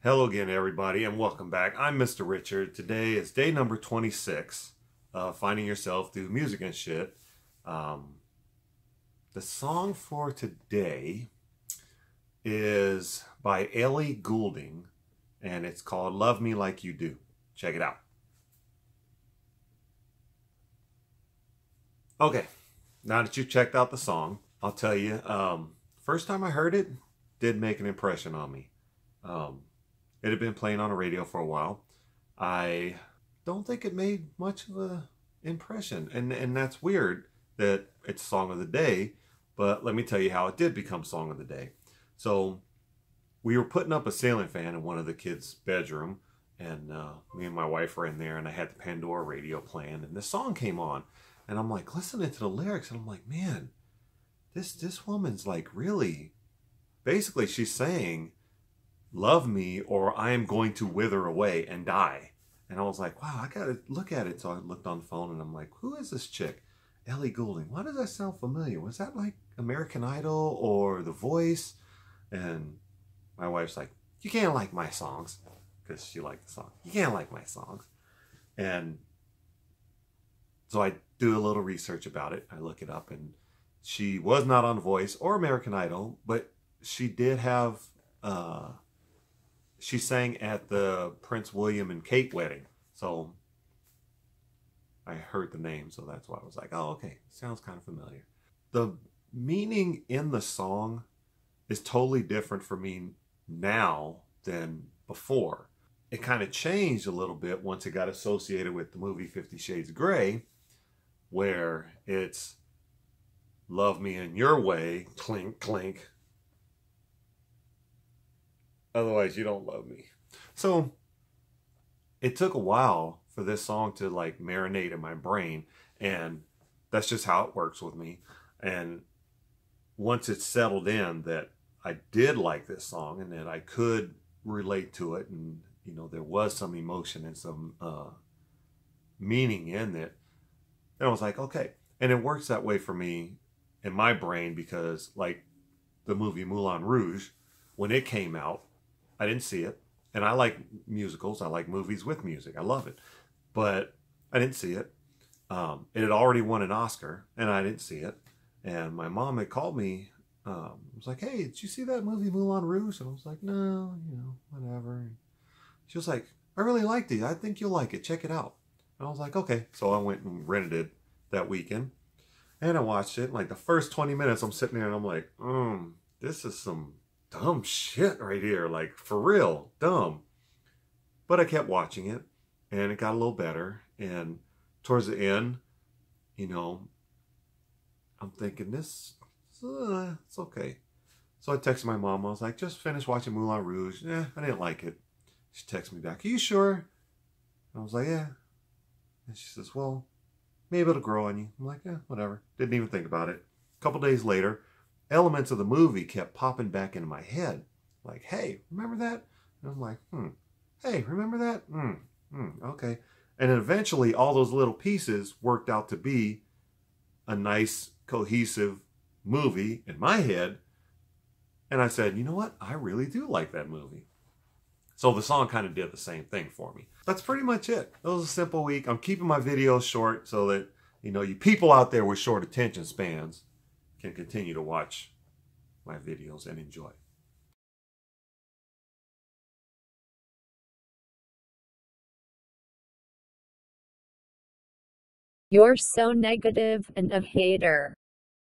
Hello again, everybody, and welcome back. I'm Mr. Richard. Today is day number 26 of Finding Yourself Through Music and Shit. Um, the song for today is by Ellie Goulding, and it's called Love Me Like You Do. Check it out. Okay, now that you've checked out the song, I'll tell you, first time I heard it, did make an impression on me. Um, It had been playing on the radio for a while. I don't think it made much of a impression. And that's weird that it's song of the day, but let me tell you how it did become song of the day. So we were putting up a ceiling fan in one of the kids' bedroom, and me and my wife were in there, and I had the Pandora radio playing, and this song came on, and I'm like listening to the lyrics, and I'm like, man, this woman's like really, basically she's saying, love me or I am going to wither away and die. And I was like, wow, I gotta look at it. So I looked on the phone and I'm like, who is this chick? Ellie Goulding. Why does that sound familiar? Was that like American Idol or The Voice? And my wife's like, you can't like my songs, because she liked the song. You can't like my songs. And so I do a little research about it. I look it up, and she was not on The Voice or American Idol, but she did have she sang at the Prince William and Kate wedding. So I heard the name, so that's why I was like, oh, okay, sounds kind of familiar. The meaning in the song is totally different for me now than before. It kind of changed a little bit once it got associated with the movie 50 Shades of Grey, where it's love me in your way, clink, clink. Otherwise, you don't love me. So it took a while for this song to like marinate in my brain, and that's just how it works with me. And once it settled in that I did like this song and that I could relate to it, and you know there was some emotion and some meaning in it, and I was like, okay. And it works that way for me in my brain because, like the movie Moulin Rouge, when it came out, I didn't see it. And I like musicals. I like movies with music. I love it. But I didn't see it. It had already won an Oscar, and I didn't see it. And my mom had called me. Was like, hey, did you see that movie Moulin Rouge? And I was like, no, you know, whatever. She was like, I really liked it. I think you'll like it. Check it out. And I was like, okay. So I went and rented it that weekend. And I watched it. Like the first 20 minutes, I'm sitting there and I'm like, this is some dumb shit right here, like for real dumb. But I kept watching it, and it got a little better, and towards the end, you know, I'm thinking this it's okay. So I texted my mom. I was like, just finished watching Moulin Rouge. I didn't like it. She texted me back, are you sure? I was like, yeah. And she says, well, maybe it'll grow on you. I'm like, yeah, whatever. Didn't even think about it. A couple days later, elements of the movie kept popping back into my head. Like, hey, remember that? And I'm like, hey, remember that? Okay. And then eventually all those little pieces worked out to be a nice, cohesive movie in my head. And I said, you know what? I really do like that movie. So the song kind of did the same thing for me. That's pretty much it. It was a simple week. I'm keeping my videos short so that, you know, you people out there with short attention spans can continue to watch my videos and enjoy. You're so negative and a hater.